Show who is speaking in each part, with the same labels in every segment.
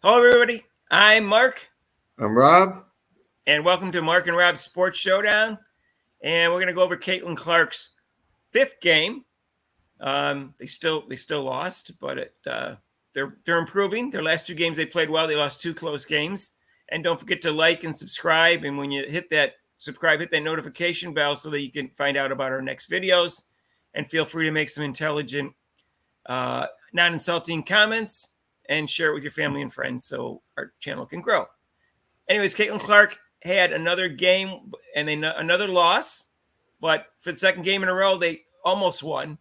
Speaker 1: Hello, everybody. I'm Mark,
Speaker 2: I'm Rob.
Speaker 1: and welcome to Mark and Rob's Sports Showdown. And we're going to go over Caitlin Clark's fifth game. They still lost, but they're improving. Their last two games they played well. They lost two close games. And don't forget to like and subscribe. And when you hit that subscribe, hit that notification bell so that you can find out about our next videos. And feel free to make some intelligent, non-insulting comments and share it with your family and friends so our channel can grow. Anyways, Caitlin Clark had another game and another loss, but for the second game in a row, they almost won.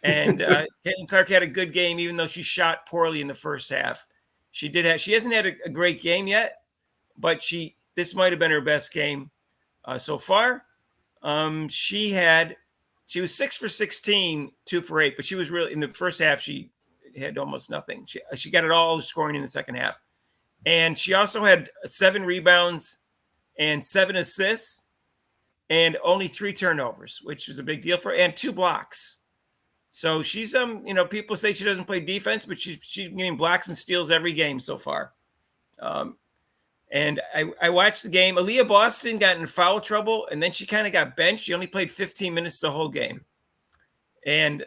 Speaker 1: And Caitlin Clark had a good game, even though she shot poorly in the first half. She hasn't had a great game yet, but this might have been her best game so far. She was 6 for 16, 2 for 8, but she was really in the first half. She had almost nothing. She got it all scoring in the second half. And she also had 7 rebounds and 7 assists and only 3 turnovers, which was a big deal for her, and 2 blocks. So she's people say she doesn't play defense, but she's getting blocks and steals every game so far. And I watched the game. Aaliyah Boston got in foul trouble, and then she kind of got benched. She only played 15 minutes the whole game. And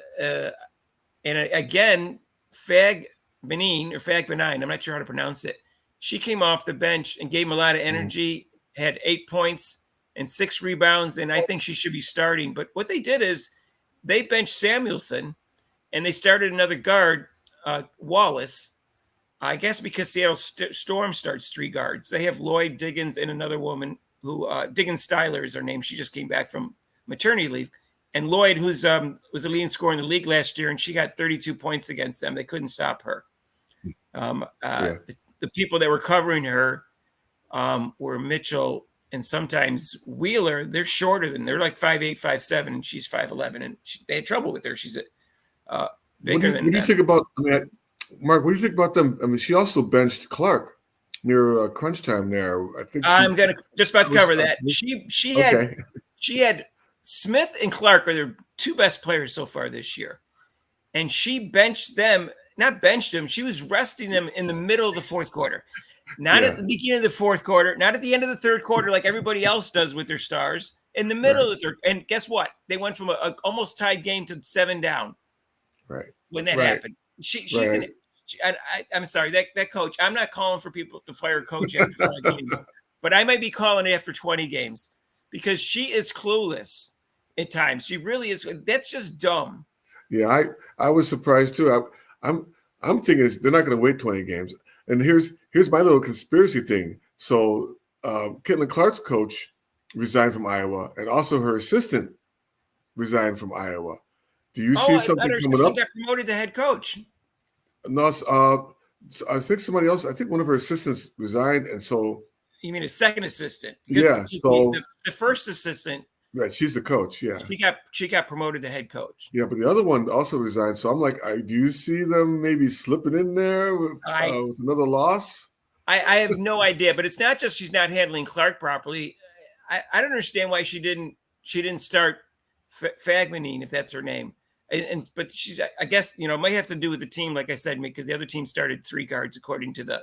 Speaker 1: again, Fag Benine, I'm not sure how to pronounce it. She came off the bench and gave him a lot of energy, had 8 points and 6 rebounds, and I think she should be starting. But what they did is they benched Samuelson, and they started another guard, Wallace, I guess because Seattle Storm starts 3 guards. They have Lloyd, Diggins, and another woman who Diggins Styler is her name. She just came back from maternity leave. And Lloyd, who's was a leading scorer in the league last year, and she got 32 points against them. They couldn't stop her. The people that were covering her were Mitchell and sometimes Wheeler. They're shorter than they're like 5'8", 5'7", and she's 5'11", and they had trouble with her. She's bigger than.
Speaker 2: What do you think about? Mark, what do you think about them? I mean, she also benched Clark near crunch time there. I think
Speaker 1: I'm just about to cover that. She had Smith and Clark are their 2 best players so far this year, and she benched them. Not benched them. She was resting them in the middle of the fourth quarter. Not at the beginning of the fourth quarter, not at the end of the third quarter like everybody else does with their stars. In the middle of the third. And guess what? They went from a almost tied game to 7 down.
Speaker 2: Right.
Speaker 1: When that happened. I'm sorry, that coach, I'm not calling for people to fire a coach after 5 games, but I might be calling it after 20 games because she is clueless at times. She really is. That's just dumb.
Speaker 2: Yeah, I was surprised too. I'm thinking they're not going to wait 20 games. And here's my little conspiracy thing. So Caitlin Clark's coach resigned from Iowa, and also her assistant resigned from Iowa. Do you see something coming up?
Speaker 1: She got promoted to head coach.
Speaker 2: No, I think somebody else. I think one of her assistants resigned, and so.
Speaker 1: You mean a second assistant?
Speaker 2: Yeah. So
Speaker 1: the first assistant.
Speaker 2: Right, she's the coach. Yeah.
Speaker 1: She got promoted to head coach.
Speaker 2: Yeah, but the other one also resigned. So I'm like, do you see them maybe slipping in there with another loss?
Speaker 1: I have no idea, but it's not just she's not handling Clark properly. I don't understand why she didn't start Fagmanine, if that's her name. But she's, I guess, it might have to do with the team, like I said, because the other team started 3 guards according to the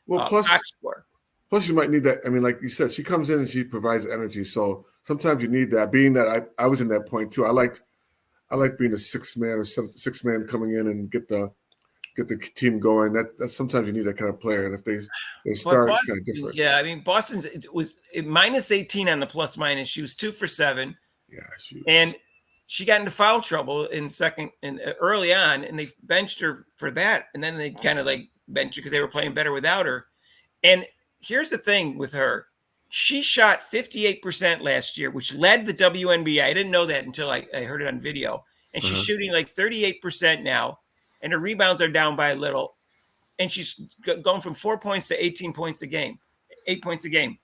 Speaker 1: box score.
Speaker 2: Plus, you might need that. I mean, like you said, she comes in and she provides energy. So sometimes you need that. Being that I was in that point too. I like being a 6-man or 6-man coming in and get the team going. That's sometimes you need that kind of player. And if they start, it's kind of different.
Speaker 1: Yeah, I mean, Boston's was minus 18 on the plus minus. She was 2 for 7.
Speaker 2: Yeah,
Speaker 1: and she got into foul trouble in second and early on, and they benched her for that. And then they kind of like benched her because they were playing better without her. And here's the thing with her. She shot 58% last year, which led the WNBA. I didn't know that until I heard it on video. And she's shooting like 38% now, and her rebounds are down by a little. And she's going from 4 points to 18 points a game, 8 points a game.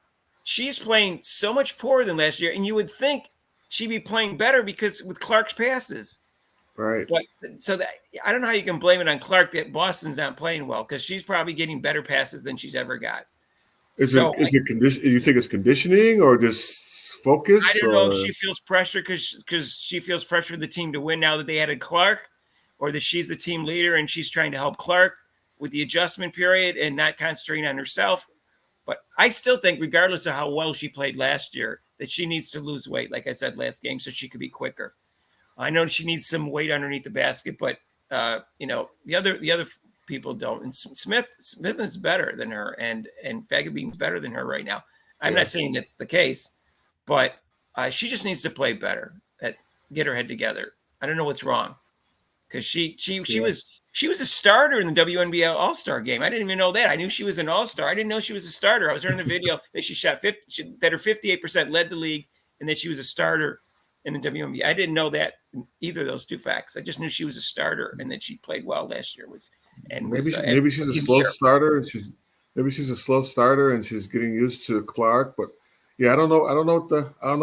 Speaker 1: She's playing so much poorer than last year, and you would think she'd be playing better because with Clark's passes.
Speaker 2: Right.
Speaker 1: But so that I don't know how you can blame it on Clark that Boston's not playing well, because she's probably getting better passes than she's ever got.
Speaker 2: Is it condition? You think it's conditioning or just focus?
Speaker 1: I don't know if she feels pressure because she feels pressure for the team to win now that they added Clark, or that she's the team leader and she's trying to help Clark. with the adjustment period and not concentrating on herself. But I still think, regardless of how well she played last year, that she needs to lose weight, like I said last game, so she could be quicker. I know she needs some weight underneath the basket, but the other people don't. And Smith is better than her, and Fagabean's better than her right now. I'm not saying that's the case, but she just needs to play better. Get her head together. I don't know what's wrong, because she was a starter in the WNBA All-Star game. I didn't even know that. I knew she was an All-Star. I didn't know she was a starter. I was hearing the video that she shot that her 58% led the league, and that she was a starter in the WNBA. I didn't know that, either of those two facts. I just knew she was a starter and that she played well last year.
Speaker 2: Maybe she's a slow starter, and she's a slow starter and she's getting used to Clark. But yeah, I don't know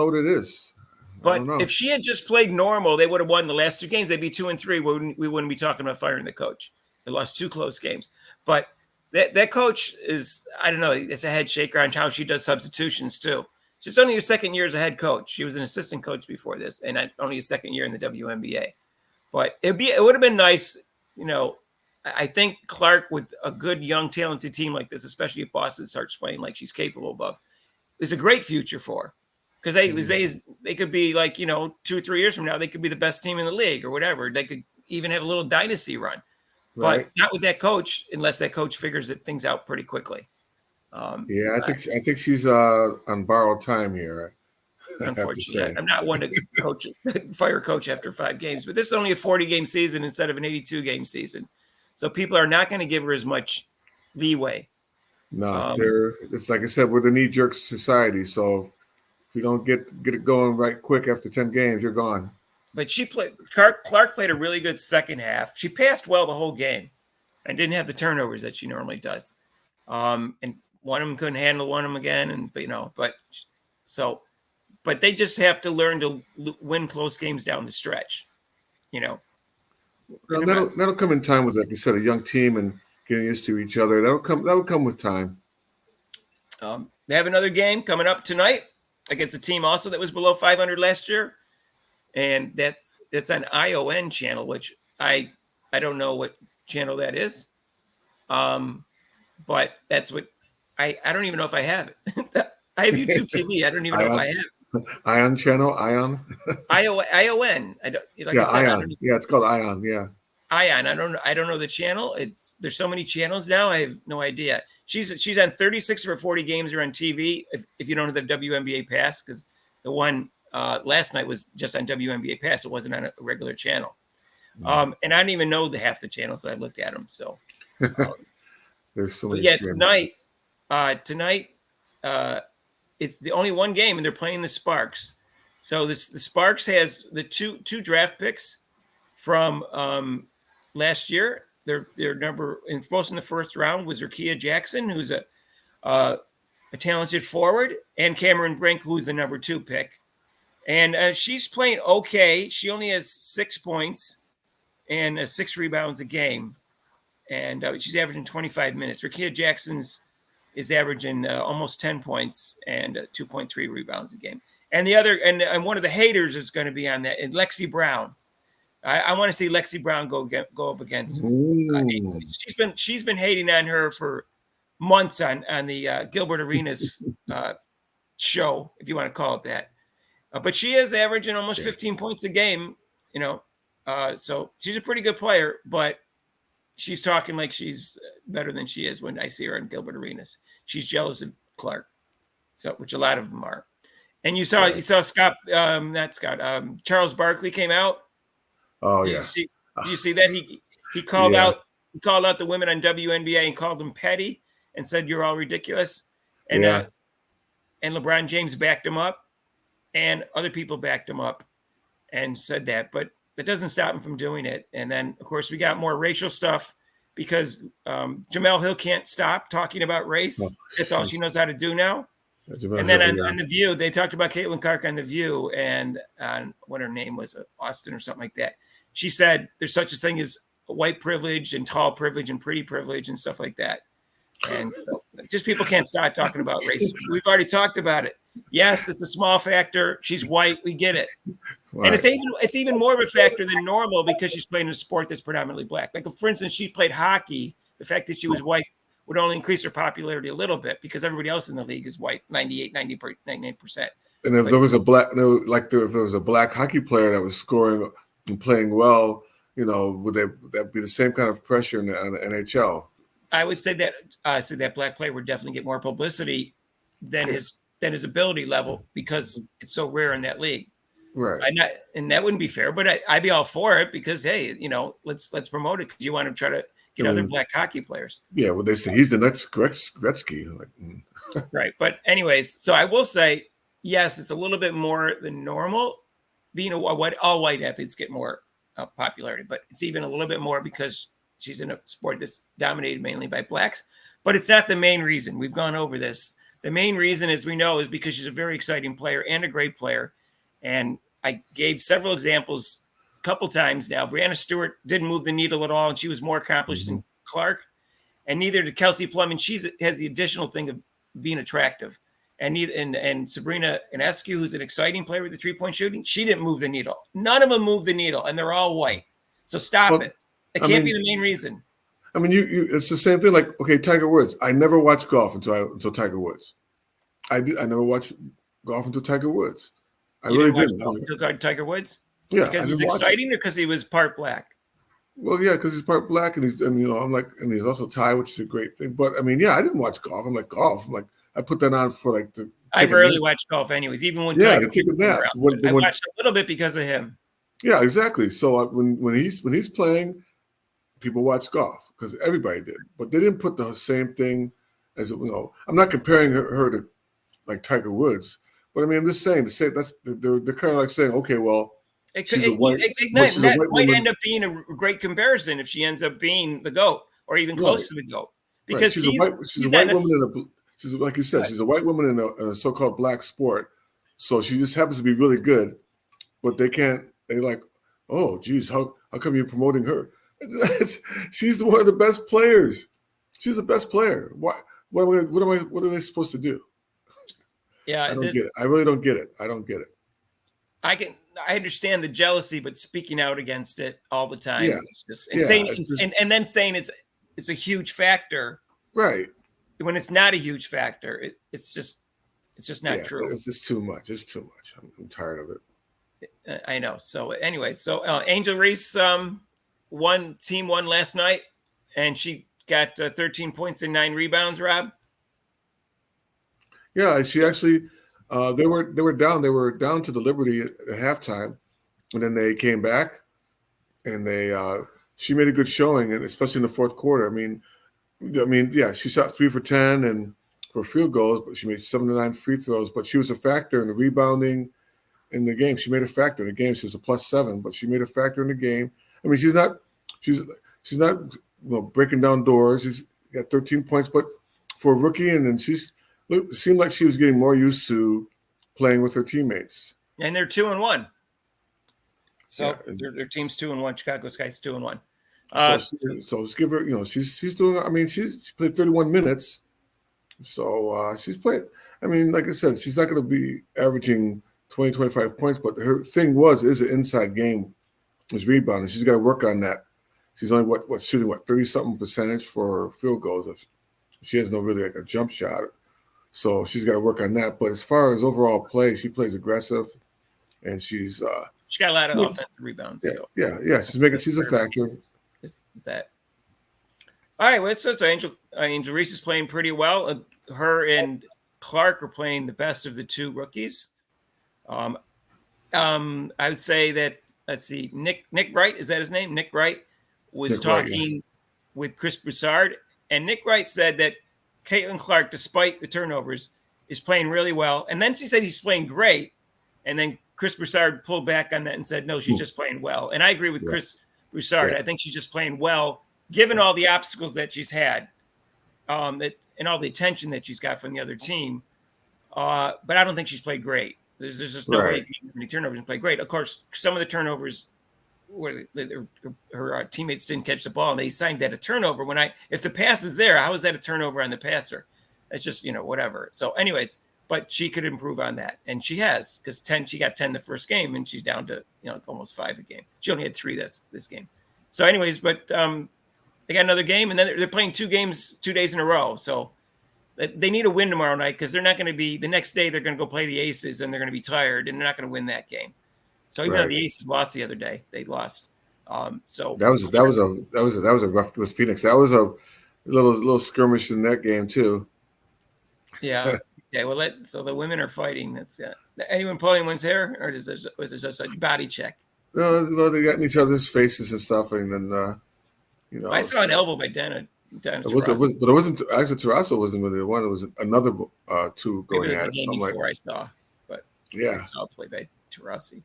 Speaker 2: what it is.
Speaker 1: But if she had just played normal, they would have won the last 2 games. They'd be 2-3. We wouldn't be talking about firing the coach. They lost 2 close games. But that coach is, I don't know, it's a head shaker on how she does substitutions too. She's only her second year as a head coach. She was an assistant coach before this, and only a second year in the WNBA. But it would have been nice, I think Clark, with a good, young, talented team like this, especially if Boston starts playing like she's capable of, is a great future for her. Because they could be like, 2 or 3 years from now, they could be the best team in the league or whatever. They could even have a little dynasty run. Right. But not with that coach, unless that coach figures things out pretty quickly.
Speaker 2: I think she's on borrowed time here.
Speaker 1: Unfortunately, I'm not one to fire a coach after 5 games, but this is only a 40-game season instead of an 82-game season, so people are not going to give her as much leeway.
Speaker 2: No, it's like I said, we're the knee-jerk society. So if you don't get it going right quick after 10 games, you're gone.
Speaker 1: But Clark played a really good second half. She passed well the whole game and didn't have the turnovers that she normally does. And one of them couldn't handle one of them again. But they just have to learn to win close games down the stretch,
Speaker 2: That'll come in time with, like you said, a young team and getting used to each other. That'll come with time.
Speaker 1: They have another game coming up tonight against a team also that was below 500 last year, and that's on ION channel, which I don't know what channel that is, but that's what I don't even know if I have it. I have YouTube TV. I don't even know if I have it.
Speaker 2: Ion channel, Ion.
Speaker 1: ION. I don't. Like I said,
Speaker 2: Ion. It's called Ion. Yeah.
Speaker 1: Ion. I don't know the channel. There's so many channels now. I have no idea. She's on 36 of her 40 games are on TV. If you don't have the WNBA pass, because the one last night was just on WNBA pass. It wasn't on a regular channel. And I didn't even know half the channels that I looked at them. So
Speaker 2: there's so many.
Speaker 1: Yeah, tonight. It's the only one game, and they're playing the Sparks. So the Sparks has the two draft picks from last year. Their number most in the first round was Reese Jackson, who's a talented forward, and Cameron Brink, who's the number 2 pick. And she's playing okay. She only has 6 points and 6 rebounds a game, and she's averaging 25 minutes. Reese Jackson's is averaging almost 10 points and 2.3 rebounds a game. And the other, and one of the haters is going to be on that, and Lexi Brown. I want to see Lexi Brown go up against. She's been hating on her for months on the Gilbert Arenas show, if you want to call it that. But she is averaging almost 15 points a game, so she's a pretty good player, but she's talking like she's better than she is when I see her in Gilbert Arenas. She's jealous of Clark, which a lot of them are. And you saw Charles Barkley came out.
Speaker 2: Oh yeah.
Speaker 1: You see that he called out the women on WNBA and called them petty and said you're all ridiculous. And and LeBron James backed him up, and other people backed him up and said that, but it doesn't stop him from doing it. And then, of course, we got more racial stuff because Jamel Hill can't stop talking about race. That's all she knows how to do now. And then on The View, they talked about Caitlin Clark on The View, and what her name was, Austin or something like that. She said there's such a thing as white privilege and tall privilege and pretty privilege and stuff like that. And so just people can't stop talking about race. We've already talked about it. Yes, it's a small factor. She's white. We get it. Right. And it's even more of a factor than normal because she's playing a sport that's predominantly black. Like, for instance, she played hockey the fact that she was white would only increase her popularity a little bit because everybody else in the league is white, 98%
Speaker 2: And if there was a black, if there was a black hockey player that was scoring and playing well, would that be the same kind of pressure in the NHL?
Speaker 1: I would say that black player would definitely get more publicity than his ability level because it's so rare in that league.
Speaker 2: Right.
Speaker 1: And that wouldn't be fair, but I'd be all for it because, hey, let's promote it because you want to try to get other black hockey players.
Speaker 2: Yeah, well, they say he's the next Gretzky.
Speaker 1: Right. But anyways, so I will say, yes, it's a little bit more than normal. Being all white athletes get more popularity, but it's even a little bit more because she's in a sport that's dominated mainly by blacks. But it's not the main reason. We've gone over this. The main reason, as we know, is because she's a very exciting player and a great player. And I gave several examples a couple times now. Brianna Stewart didn't move the needle at all, and she was more accomplished than Clark. And neither did Kelsey Plum. And she has the additional thing of being attractive. And Sabrina Ionescu, who's an exciting player with the three-point shooting, she didn't move the needle. None of them moved the needle, and they're all white. So stop it. It can't be the main reason.
Speaker 2: I mean, it's the same thing. Like, okay, Tiger Woods. I never watched golf until Tiger Woods. I never watched golf until Tiger Woods. I really didn't.
Speaker 1: Until Tiger Woods?
Speaker 2: Yeah,
Speaker 1: because he's exciting, or because he was part black?
Speaker 2: Well, yeah, because he's part black, and he's also Thai, which is a great thing. But I mean, yeah, I didn't watch golf. I'm like golf. I'm like I put that on for like the.
Speaker 1: I rarely watch golf, anyways. Even when Tiger
Speaker 2: take a nap.
Speaker 1: I watched a little bit because of him.
Speaker 2: Yeah, exactly. So when he's playing, people watch golf because everybody did, but they didn't put the same thing as I'm not comparing her to like Tiger Woods, but I mean I'm just saying they're kind of like saying, okay, well,
Speaker 1: it might end up being a great comparison if she ends up being the GOAT or even close to the GOAT because
Speaker 2: she's a white woman she's like you said, she's a white woman in a so-called black sport, so she just happens to be really good, but they like, oh geez, how come you're promoting her? She's one of the best players. She's the best player. What are they supposed to do?
Speaker 1: Yeah,
Speaker 2: I don't get it. I really don't get it. I don't get it.
Speaker 1: I understand the jealousy, but speaking out against it all the time, saying it's a huge factor,
Speaker 2: right?
Speaker 1: When it's not a huge factor, it's just not true.
Speaker 2: It's just too much. It's too much. I'm tired of
Speaker 1: it. I know. So anyway, Angel Reese won last night, and she got 13 points and 9 rebounds. Rob.
Speaker 2: Yeah, she actually they were down to the Liberty at halftime, and then they came back, and she made a good showing, and especially in the fourth quarter. I mean, yeah, she shot 3 for 10 and for field goals, but she made 7 to 9 free throws. But she was a factor in the rebounding in the game. She made a factor in the game. She was a +7, but she made a factor in the game. I mean, she's not breaking down doors. She's got 13 points, but for a rookie, and then it seemed like she was getting more used to playing with her teammates.
Speaker 1: And they're 2-1. So their team's 2-1. Chicago Sky's 2-1.
Speaker 2: So give her, she's doing. I mean, she played 31 minutes, so she's playing. I mean, like I said, she's not going to be averaging 20, 25 points, but her thing is an inside game, is rebounding. She's got to work on that. She's only shooting 30-something% for field goals. She has no really like a jump shot, so she's got to work on that. But as far as overall play, she plays aggressive, and she
Speaker 1: got a lot of offensive rebounds.
Speaker 2: Yeah. She's a factor.
Speaker 1: Is that all right? Well, so Angel Reese is playing pretty well. Her and Clark are playing the best of the two rookies. I would say that. Let's see, Nick Wright, is that his name? Nick Wright was talking with Chris Broussard, and Nick Wright said that Caitlin Clark, despite the turnovers, is playing really well. And then she said he's playing great, and then Chris Broussard pulled back on that and said, no, she's just playing well. And I agree with Chris Broussard. I think she's just playing well, given all the obstacles that she's had, and all the attention that she's got from the other team. But I don't think she's played great. There's just no way you can get many turnovers and play great. Of course, some of the turnovers where her teammates didn't catch the ball and they signed that a turnover. If the pass is there, how is that a turnover on the passer? It's just, whatever. So anyways, but she could improve on that. And she has, because she got 10 the first game and she's down to, almost 5 a game. She only had 3 this game. So anyways, but They got another game, and then they're playing 2 games 2 days in a row. So they need a win tomorrow night because they're not going to be the next day. They're going to go play the Aces, and they're going to be tired, and they're not going to win that game. So even though the Aces lost the other day, they lost. So
Speaker 2: that was a rough with Phoenix. That was a little skirmish in that game too.
Speaker 1: Yeah. Well, so the women are fighting. That's anyone pulling one's hair, or was it just a body check?
Speaker 2: No, they got in each other's faces and stuff, and then
Speaker 1: I saw an elbow by Dana.
Speaker 2: But it wasn't actually Terrasso wasn't really the one. It was another two going
Speaker 1: Maybe it was
Speaker 2: at
Speaker 1: the
Speaker 2: it.
Speaker 1: game before I saw, but
Speaker 2: yeah,
Speaker 1: I saw a play by Terrassi.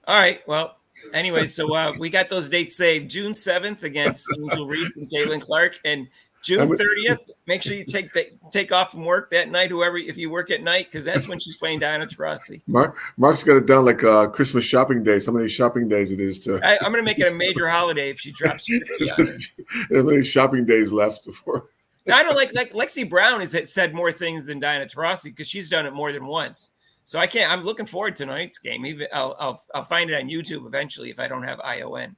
Speaker 1: All right, well, anyway, so we got those dates saved. June 7th against Angel Reese and Caitlin Clark, and June 30th. Make sure you take off from work that night, if you work at night, because that's when she's playing Diana Taurasi.
Speaker 2: Mark's got it down like Christmas shopping day. So many shopping days it is to.
Speaker 1: I'm going to make it a major holiday if she drops 50 on it.
Speaker 2: How many shopping days left before?
Speaker 1: Now, I don't like Lexi Brown has said more things than Diana Taurasi because she's done it more than once. So I can't. I'm looking forward to tonight's game. Even I'll find it on YouTube eventually if I don't have ION.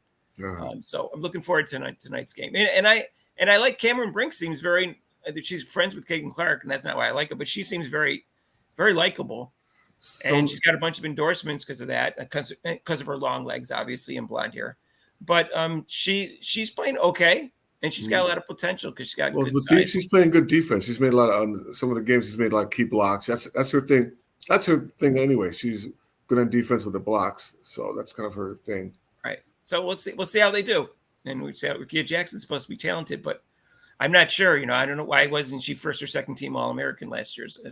Speaker 1: So I'm looking forward to tonight's game. And I like Cameron Brink. Seems very. She's friends with Caitlin Clark, and that's not why I like her. But she seems very, very likable. And she's got a bunch of endorsements because of that, because of her long legs, obviously, and blonde hair. But she's playing okay, and she's got a lot of potential because she's got good size.
Speaker 2: She's playing good defense. She's made a lot of some of the games. She's made a lot of key blocks. That's her thing. That's her thing anyway. She's good on defense with the blocks, so that's kind of her thing.
Speaker 1: Right. So we'll see how they do, and we see how Rukia Jackson's supposed to be talented, but I'm not sure. I don't know why wasn't she first or second team All-American last year. So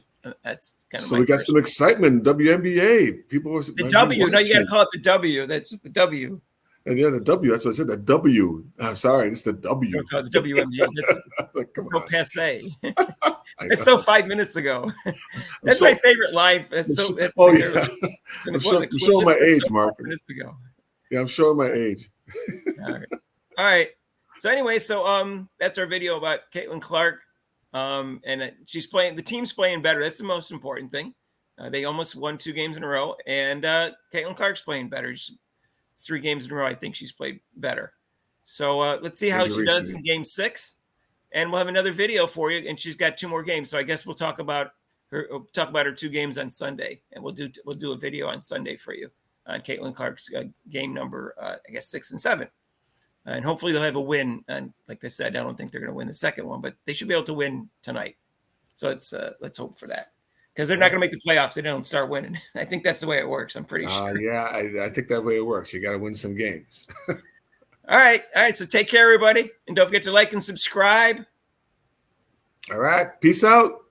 Speaker 1: that's kind of. So
Speaker 2: we got some excitement. WNBA people.
Speaker 1: The W. No, you got to call it the W. That's just the W.
Speaker 2: And the W. That's what I said. The W. I'm sorry. It's the W.
Speaker 1: Don't call it the WNBA. That's so passe. It's so 5 minutes ago. That's my favorite line. That's
Speaker 2: yeah. I'm showing my age, Mark.
Speaker 1: 5 minutes ago.
Speaker 2: Yeah, I'm showing my age.
Speaker 1: All right. So anyway, that's our video about Caitlin Clark. And she's playing. The team's playing better. That's the most important thing. They almost won 2 games in a row, and Caitlin Clark's playing better. 3 games in a row, I think she's played better. So let's see how she does in Game 6, and we'll have another video for you. And she's got 2 more games, so I guess we'll talk about her 2 games on Sunday, and we'll do a video on Sunday for you on Caitlin Clark's game number, 6 and 7, and hopefully they'll have a win. And like I said, I don't think they're going to win the second one, but they should be able to win tonight. So let's hope for that. Because they're not going to make the playoffs if they don't start winning. I think that's the way it works. I'm pretty sure.
Speaker 2: Yeah, I think that way it works. You got to win some games.
Speaker 1: All right. So take care, everybody. And don't forget to like and subscribe.
Speaker 2: All right. Peace out.